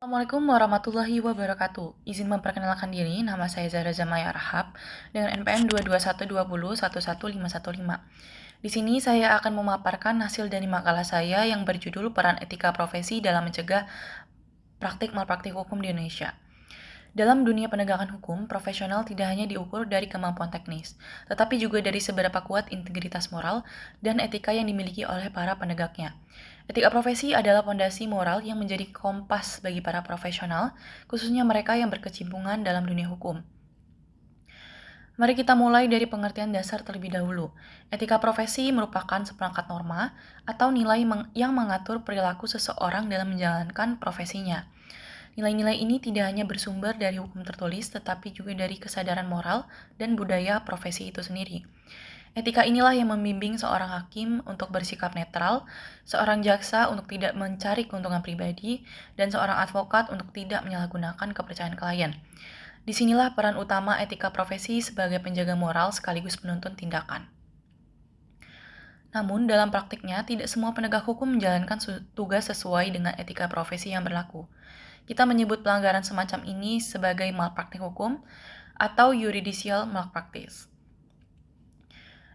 Assalamualaikum warahmatullahi wabarakatuh. Izin memperkenalkan diri, nama saya Zahra Zamaya Rahab dengan NPM 22120111515. Di sini saya akan memaparkan hasil dari makalah saya yang berjudul Peran Etika Profesi dalam Mencegah Praktik Malpraktik Hukum di Indonesia. Dalam dunia penegakan hukum, profesional tidak hanya diukur dari kemampuan teknis, tetapi juga dari seberapa kuat integritas moral dan etika yang dimiliki oleh para penegaknya. Etika profesi adalah fondasi moral yang menjadi kompas bagi para profesional, khususnya mereka yang berkecimpungan dalam dunia hukum. Mari kita mulai dari pengertian dasar terlebih dahulu. Etika profesi merupakan seperangkat norma atau nilai yang mengatur perilaku seseorang dalam menjalankan profesinya. Nilai-nilai ini tidak hanya bersumber dari hukum tertulis, tetapi juga dari kesadaran moral dan budaya profesi itu sendiri. Etika inilah yang membimbing seorang hakim untuk bersikap netral, seorang jaksa untuk tidak mencari keuntungan pribadi, dan seorang advokat untuk tidak menyalahgunakan kepercayaan klien. Disinilah peran utama etika profesi sebagai penjaga moral sekaligus penuntun tindakan. Namun, dalam praktiknya, tidak semua penegak hukum menjalankan tugas sesuai dengan etika profesi yang berlaku. Kita menyebut pelanggaran semacam ini sebagai malpraktik hukum atau judicial malpractice.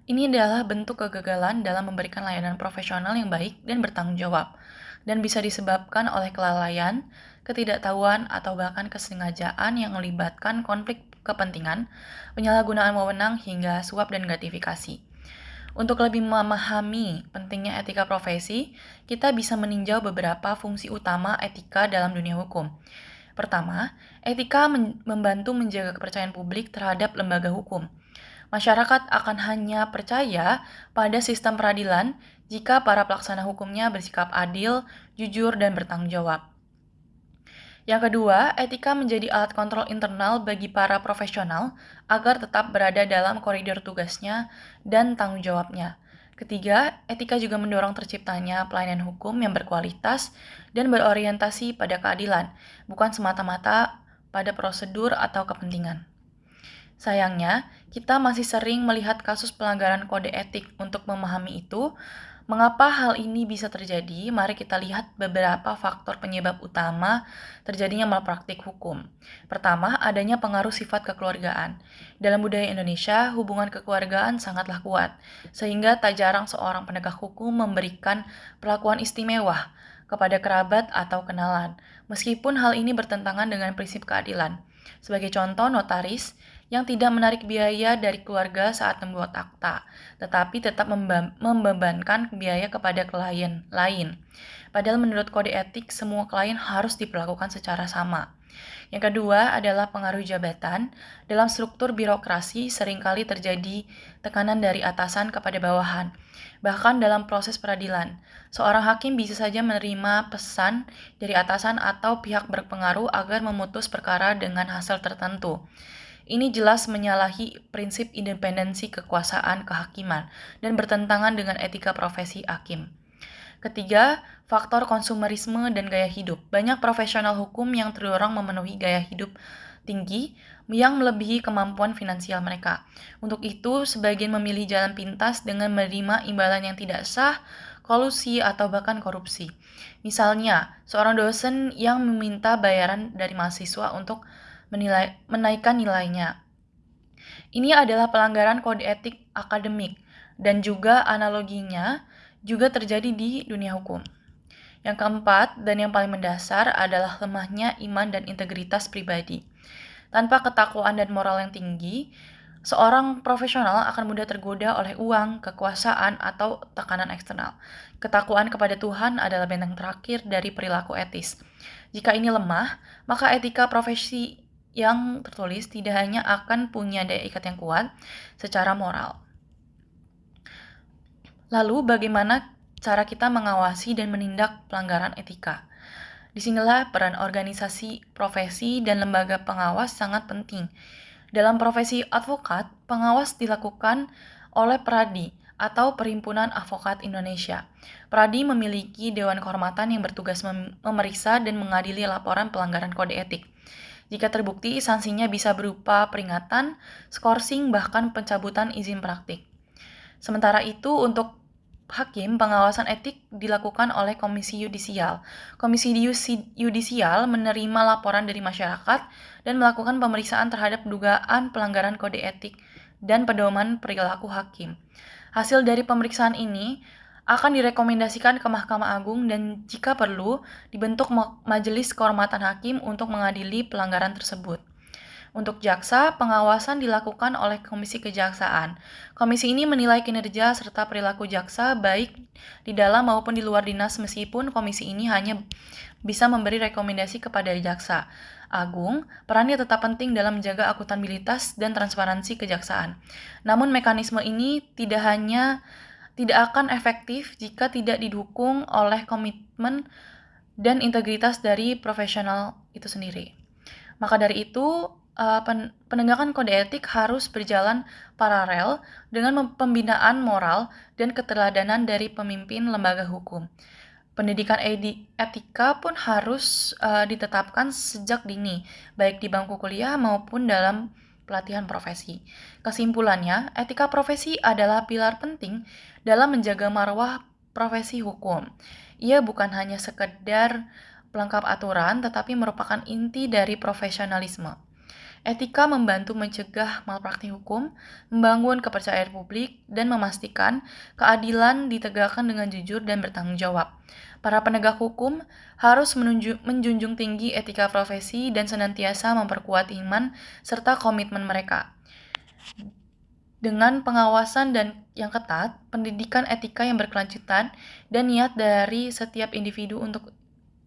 Ini adalah bentuk kegagalan dalam memberikan layanan profesional yang baik dan bertanggung jawab, dan bisa disebabkan oleh kelalaian, ketidaktahuan, atau bahkan kesengajaan yang melibatkan konflik kepentingan, penyalahgunaan wewenang, hingga suap dan gratifikasi. Untuk lebih memahami pentingnya etika profesi, kita bisa meninjau beberapa fungsi utama etika dalam dunia hukum. Pertama, etika membantu menjaga kepercayaan publik terhadap lembaga hukum. Masyarakat akan hanya percaya pada sistem peradilan jika para pelaksana hukumnya bersikap adil, jujur, dan bertanggung jawab. Yang kedua, etika menjadi alat kontrol internal bagi para profesional agar tetap berada dalam koridor tugasnya dan tanggung jawabnya. Ketiga, etika juga mendorong terciptanya pelayanan hukum yang berkualitas dan berorientasi pada keadilan, bukan semata-mata pada prosedur atau kepentingan. Sayangnya, kita masih sering melihat kasus pelanggaran kode etik. Untuk memahami itu, mengapa hal ini bisa terjadi? Mari kita lihat beberapa faktor penyebab utama terjadinya malpraktik hukum. Pertama, adanya pengaruh sifat kekeluargaan. Dalam budaya Indonesia, hubungan kekeluargaan sangatlah kuat, sehingga tak jarang seorang penegak hukum memberikan perlakuan istimewa kepada kerabat atau kenalan, meskipun hal ini bertentangan dengan prinsip keadilan. Sebagai contoh, notaris yang tidak menarik biaya dari keluarga saat membuat akta, tetapi tetap membebankan biaya kepada klien lain. Padahal menurut kode etik, semua klien harus diperlakukan secara sama. Yang kedua adalah pengaruh jabatan. Dalam struktur birokrasi seringkali terjadi tekanan dari atasan kepada bawahan. Bahkan dalam proses peradilan, seorang hakim bisa saja menerima pesan dari atasan atau pihak berpengaruh agar memutus perkara dengan hasil tertentu. Ini jelas menyalahi prinsip independensi kekuasaan kehakiman dan bertentangan dengan etika profesi hakim. Ketiga, faktor konsumerisme dan gaya hidup. Banyak profesional hukum yang terdorong memenuhi gaya hidup tinggi yang melebihi kemampuan finansial mereka. Untuk itu, sebagian memilih jalan pintas dengan menerima imbalan yang tidak sah, kolusi, atau bahkan korupsi. Misalnya, seorang dosen yang meminta bayaran dari mahasiswa untuk menaikkan nilainya. Ini adalah pelanggaran kode etik akademik dan juga analoginya juga terjadi di dunia hukum. Yang keempat dan yang paling mendasar adalah lemahnya iman dan integritas pribadi. Tanpa ketakwaan dan moral yang tinggi, seorang profesional akan mudah tergoda oleh uang, kekuasaan, atau tekanan eksternal. Ketakwaan kepada Tuhan adalah benteng terakhir dari perilaku etis. Jika ini lemah, maka etika profesi yang tertulis tidak hanya akan punya daya ikat yang kuat secara moral. Lalu bagaimana cara kita mengawasi dan menindak pelanggaran etika? Disinilah peran organisasi, profesi, dan lembaga pengawas sangat penting. Dalam profesi advokat, pengawas dilakukan oleh PRADI atau Perhimpunan Advokat Indonesia. PRADI memiliki Dewan Kehormatan yang bertugas memeriksa dan mengadili laporan pelanggaran kode etik. Jika terbukti, sanksinya bisa berupa peringatan, skorsing, bahkan pencabutan izin praktik. Sementara itu, untuk hakim, pengawasan etik dilakukan oleh Komisi Yudisial. Komisi Yudisial menerima laporan dari masyarakat dan melakukan pemeriksaan terhadap dugaan pelanggaran kode etik dan pedoman perilaku hakim. Hasil dari pemeriksaan ini akan direkomendasikan ke Mahkamah Agung dan jika perlu dibentuk majelis kehormatan hakim untuk mengadili pelanggaran tersebut. Untuk jaksa, pengawasan dilakukan oleh Komisi Kejaksaan. Komisi ini menilai kinerja serta perilaku jaksa baik di dalam maupun di luar dinas meskipun komisi ini hanya bisa memberi rekomendasi kepada jaksa agung. Perannya tetap penting dalam menjaga akuntabilitas dan transparansi kejaksaan. Namun mekanisme ini tidak akan efektif jika tidak didukung oleh komitmen dan integritas dari profesional itu sendiri. Maka dari itu, penegakan kode etik harus berjalan paralel dengan pembinaan moral dan keteladanan dari pemimpin lembaga hukum. Pendidikan etika pun harus ditetapkan sejak dini, baik di bangku kuliah maupun dalam pelatihan profesi. Kesimpulannya, etika profesi adalah pilar penting dalam menjaga marwah profesi hukum. Ia bukan hanya sekedar pelengkap aturan, tetapi merupakan inti dari profesionalisme. Etika membantu mencegah malpraktik hukum, membangun kepercayaan publik, dan memastikan keadilan ditegakkan dengan jujur dan bertanggung jawab. Para penegak hukum harus menjunjung tinggi etika profesi dan senantiasa memperkuat iman serta komitmen mereka. Dengan pengawasan dan yang ketat, pendidikan etika yang berkelanjutan, dan niat dari setiap individu untuk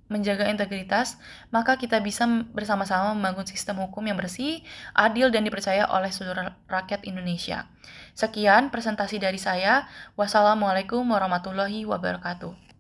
menjaga integritas, maka kita bisa bersama-sama membangun sistem hukum yang bersih, adil, dan dipercaya oleh seluruh rakyat Indonesia. Sekian presentasi dari saya. Wassalamualaikum warahmatullahi wabarakatuh.